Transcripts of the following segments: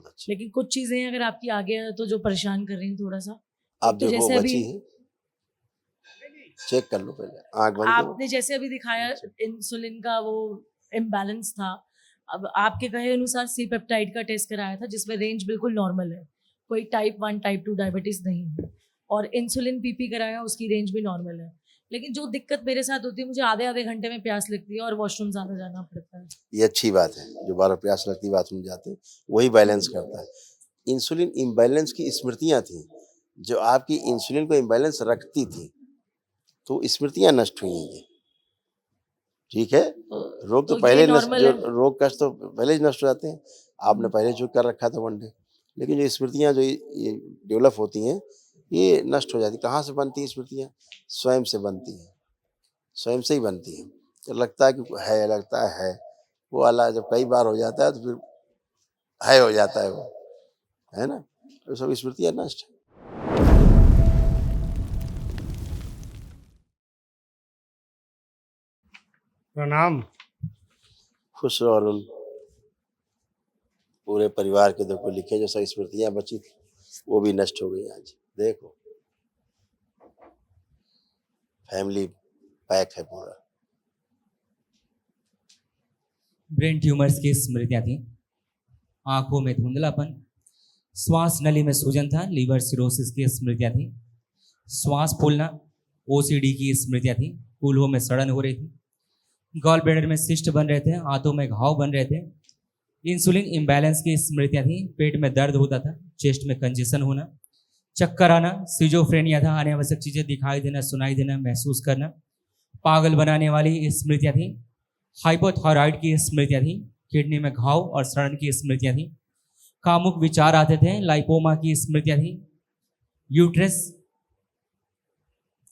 बहुत अच्छा। लेकिन कुछ चीजें अगर आपकी आगे है तो जो परेशान कर रही हैं थोड़ा सा, आप तो देखो जैसे अभी बची है, चेक कर लो पहले, आंख बंद करो। आपने जैसे अभी दिखाया इंसुलिन का वो इम्बैलेंस था, अब आपके कहे अनुसार सी पेप्टाइड का टेस्ट कराया था जिसमें रेंज बिल्कुल नॉर्मल है, कोई टाइप 1 टाइप 2 डायबिटीज नहीं है, और इंसुलिन पीपी कराया उसकी रेंज भी नॉर्मल है। लेकिन जो दिक्कत मेरे साथ होती है, मुझे आधे आधे घंटे में प्यास लगती है और वॉशरूम ज्यादा जाना पड़ता है। ये अच्छी बात है, जो बार प्यास लगती बाथरूम जाते हैं वही बैलेंस करता है। इंसुलिन इम्बैलेंस की स्मृतियां थी, जो आपकी इंसुलिन को इम्बैलेंस रखती थी, तो स्मृतियां नष्ट हुई हैं। ठीक है, रोग तो ये पहले नष्ट, नॉर्मल जो है। रोग कष्ट तो पहले ही नष्ट हो जाते हैं, आपने पहले जो कर रखा था वन डे, लेकिन जो स्मृतियां जो ये डेवलप होती हैं, ये नष्ट हो जाती। कहाँ से बनती हैं स्मृतियां? स्वयं से बनती हैं, स्वयं से ही बनती हैं। तो लगता है कि है, लगता है वो वाला जब कई बार हो जाता है तो फिर है हो जाता है वो, है ना, तो सब स्मृतियां नष्ट है। प्रणाम। खुश रहो अरुण, पूरे परिवार के देखो लिखे जो सब स्मृतियां बची थी वो भी नष्ट हो गई। आज देखो फैमिली पैक है पूरा। ब्रेन ट्यूमर्स की स्मृतियां थी, आंखों में धुंधलापन, श्वास नली में सूजन था, लीवर सिरोसिस की स्मृतियां थी, श्वास फूलना, ओसीडी की स्मृतियां थी, कूल्हों में सड़न हो रही थी, गॉल ब्लैडर में सिस्ट बन रहे थे, हाथों में घाव बन रहे थे, इंसुलिन इम्बैलेंस की स्मृतियां थी, पेट में दर्द होता था, चेस्ट में कंजेशन होना, चक्कर आना, सिजोफ्रेनिया था, अनावश्यक चीजें दिखाई देना, सुनाई देना, महसूस करना, पागल बनाने वाली स्मृतियां थी, हाइपोथायराइड की स्मृतियां थी, किडनी में घाव और सड़न की स्मृतियां थी, कामुक विचार आते थे, लाइपोमा की स्मृतियां थी, यूट्रस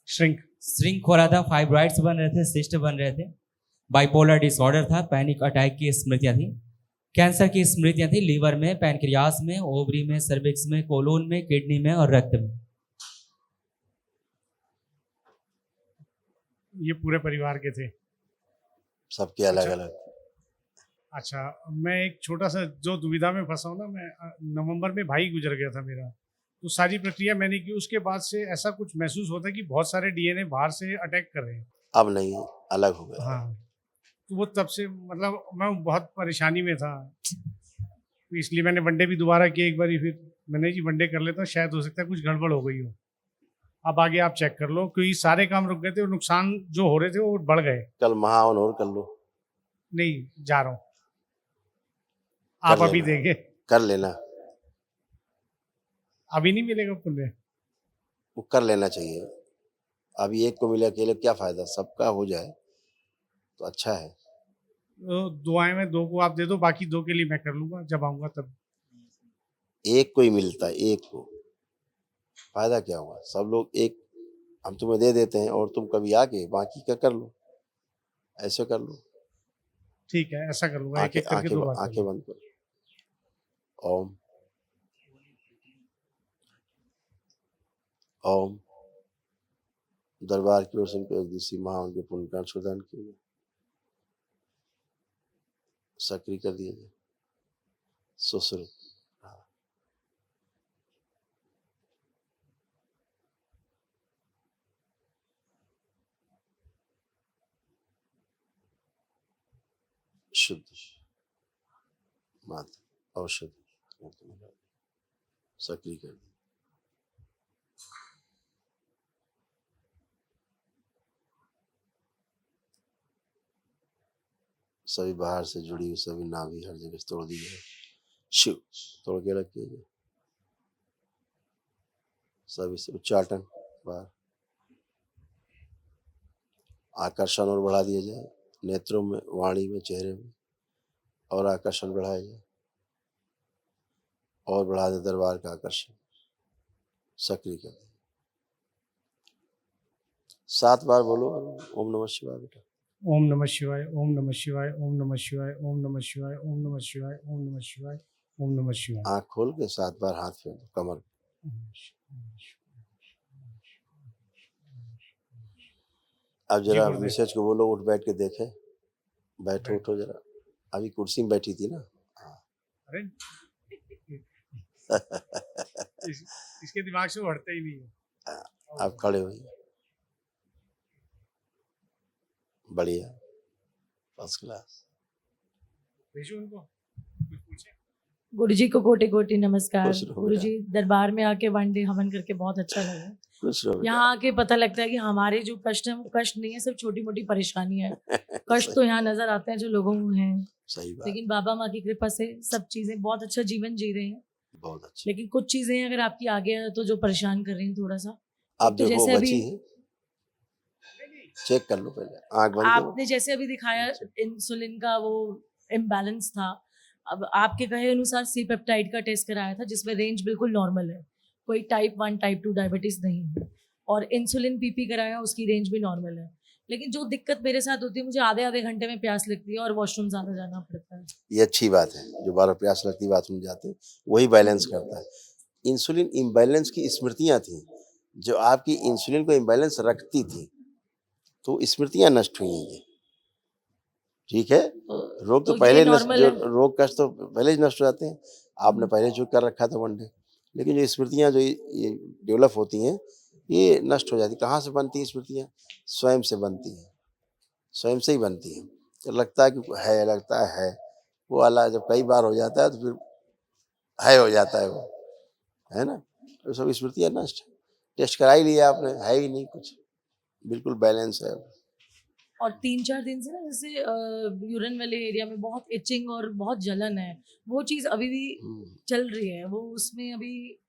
श्रिंक हो रहा था, फाइब्राइड्स बन रहे थे, सिस्ट बन रहे थे, बाइपोलर डिसऑर्डर था, पैनिक अटैक की स्मृतियां थी, कैंसर की स्मृतियां थी, लीवर में, पैनक्रियास में, ओवरी में, सर्विक्स में, कोलोन में, किडनी में और रक्त में। ये पूरे परिवार के थे? सबके अलग अलग। अच्छा, मैं एक छोटा सा जो दुविधा में फंसा हूँ ना, मैं नवंबर में भाई गुजर गया था मेरा, तो सारी प्रक्रिया मैंने की, उसके बाद से ऐसा कुछ महसूस होता है कि बहुत सारे डीएनए बाहर से अटैक कर रहे हैं। अब नहीं, अलग हो गया। हाँ, तो वो तब से मतलब मैं बहुत परेशानी में था, तो इसलिए मैंने वनडे भी दोबारा किया एक बारी, फिर मैंने जी वनडे कर लेता हूँ, शायद हो सकता है कुछ गड़बड़ हो गई हो। अब आगे आप चेक कर लो, क्योंकि सारे काम रुक गए थे और नुकसान जो हो रहे थे वो बढ़ गए। कल महाअनोर कर लो। नहीं, जा रहा हूँ, कर आप अभी लेना, देंगे? कर लेना, अभी नहीं मिलेगा पुण्य? वो कर लेना चाहिए। अभी एक को मिले अकेले क्या फायदा, सबका हो जाए तो अच्छा है। तो दुआएं में दो को आप दे दो, बाकी दो के लिए मैं कर लूंगा जब आऊंगा तब। एक को ही मिलता है, एक को फायदा क्या हुआ? सब लोग एक हम तुम्हें दे देते हैं और तुम कभी आके बाकी का कर लो, ऐसे कर लो। ठीक है, ऐसा कर लूंगा, एक आंखें एक करके आंखें दो बार कर आंखें लूंगा। बंद करो। ओम ओम। दरबार की ओर से उनको एक दिवसीय महा उनके पुण्य का अनुशोधन किए, सक्रिय कर दिया जाए, सुश्रुत। हाँ। शुद्ध मात्र औषधि सक्रिय कर दी। सभी बाहर से जुड़ी हुई सभी नाभि हर जगह से तोड़ दी जाए, शिव तोड़ के रखिए जाए। सभी से उच्चाटन बाहर, आकर्षण और बढ़ा दिया जाए, नेत्रों में, वाणी में, चेहरे में और आकर्षण बढ़ाया जाए, और बढ़ा दे दरबार का आकर्षण, सक्रिय कर दे। 7 बार बोलो ओम नमः शिवाय बेटा। ओम नमः शिवाय, ओम नमः शिवाय, ओम नमः शिवाय, ओम नमः शिवाय, ओम नमः शिवाय, ओम नमः शिवाय, ओम नमः शिवाय। आंख खोल के 7 बार हाथ फेर दो कमर। अब जरा मिसेज को बोलो उठ बैठ के देखे, बैठो उठो जरा, अभी कुर्सी में बैठी थी ना। अरे इसके दिमाग से वो हटता ही नहीं है। आप खड़े होइए, बढ़िया, फर्स्ट क्लास। भेजो उनको कुछ पूछे। गुरु जी को कोटि कोटि नमस्कार। खुश रहो गुरु बेटा। जी दरबार में आके वन डे हवन करके बहुत अच्छा लगा। खुश रहो बेटा। यहाँ आके पता लगता है कि हमारे जो कष्ट है वो कष्ट नहीं है, सिर्फ छोटी मोटी परेशानियां हैं। कष्ट सही, तो यहाँ नजर आते हैं जो लोगों को हैं, सही बात, लेकिन बाबा माँ की कृपा से सब चीजें बहुत अच्छा जीवन जी रहे हैं। बहुत अच्छा। लेकिन कुछ चीजें अगर आपकी आगे है तो जो परेशान कर रही हैं थोड़ा सा। आप एक तो देखो जैसे बची अभी है, चेक कर लो पहले, आंख बंद करो। आपने जैसे अभी दिखाया इंसुलिन का वो इम्बैलेंस था। अब आपके कहे अनुसार सी पेप्टाइड का टेस्ट कराया था जिसमें रेंज बिल्कुल नॉर्मल है, कोई टाइप 1 टाइप 2 डायबिटीज नहीं है। और इंसुलिन पीपी कराया, उसकी रेंज भी नॉर्मल है। लेकिन जो दिक्कत मेरे साथ होती है, मुझे आधे आधे घंटे में प्यास लगती है और वॉशरूम ज्यादा जाना पड़ता है। ये अच्छी बात है, जो 12 प्यास लगती बाथरूम जाते हैं, वही बैलेंस करता है। इंसुलिन इम्बैलेंस की स्मृतियां थी, जो आपकी इंसुलिन को इम्बैलेंस रखती थी, तो स्मृतियां नष्ट हुई हैं ये। ठीक है, रोग तो ये पहले नष्ट, नॉर्मल जो है। रोग कष्ट तो पहले ही नष्ट हो जाते हैं। आपने पहले जो कर रखा था वन डे, लेकिन जो स्मृतियां जो ये डेवलप होती हैं, ये नष्ट हो जाती। कहाँ से बनती हैं स्मृतियां? स्वयं से बनती हैं, स्वयं से ही बनती हैं। तो लगता है कि है, लगता है वो वाला जब कई बार हो जाता है तो फिर है हो जाता है वो, है ना। तो सब स्मृतियां नष्ट है। टेस्ट करा ही लिया आपने, है ही नहीं कुछ, बिल्कुल बैलेंस है। और 3-4 दिन से ना जैसे यूरिन वाले एरिया में बहुत इचिंग और बहुत जलन है, वो चीज अभी भी चल रही है। वो उसमें अभी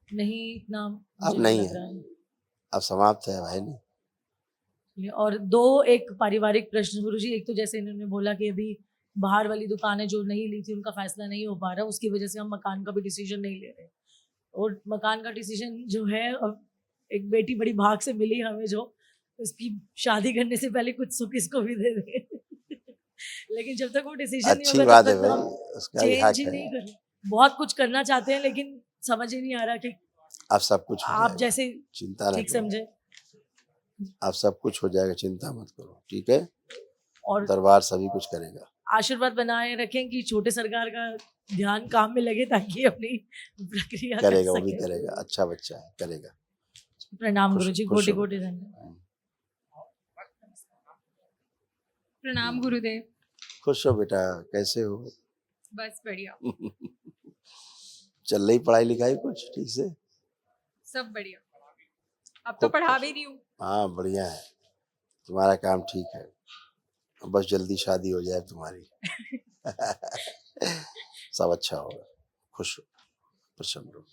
नहीं इतना अब मुझे नहीं लग है, रहा है। अब समाप्त है भाई। नहीं, और दो एक पारिवारिक प्रश्न गुरुजी। एक तो जैसे इन्होंने बोला कि अभी बाहर वाली दुकानें जो नहीं ली थी उनका फैसला नहीं हो पा रहा, उसकी वजह से हम मकान का भी डिसीजन नहीं ले रहे। और मकान का डिसीजन जो है, अब एक बेटी बड़ी भाग से मिली हमें, जो उसकी शादी करने से पहले कुछ सुख इसको भी दे दे। लेकिन जब तक वो डिसीजन नहीं अच्छी होगा बात तब है तक तो भाई, हम उसका भी चेंज हक ही है। नहीं कर। बहुत कुछ करना चाहते हैं लेकिन समझ ही नहीं आ रहा कि अब सब कुछ हो आप जाएगा, जैसे चिंता ना ठीक करो। समझे। अब सब कुछ हो जाएगा, चिंता मत करो, ठीक है। और दरबार सभी कुछ करेगा। आशीर्वाद बनाए रखें कि छोटे सरकार का ध्यान काम में लगे ताकि अपनी प्रक्रिया कर करेगा, वो भी सके। करेगा, अच्छा बच्चा है, करेगा। प्रणाम खुश गुरुजी, खुश कोटि हो कोटि बेटा। धन्यवाद। प्रणाम गुरुदेव। खुश हो बेटा, कैसे हो? बस बढ़िया, चल रही पढ़ाई लिखाई कुछ ठीक से? सब बढ़िया। अब तो खूब पढ़ा खुश। भी रही हूँ। हाँ बढ़िया है, तुम्हारा काम ठीक है। बस जल्दी शादी हो जाए तुम्हारी। सब अच्छा होगा, खुश हो, प्रसन्न रहो।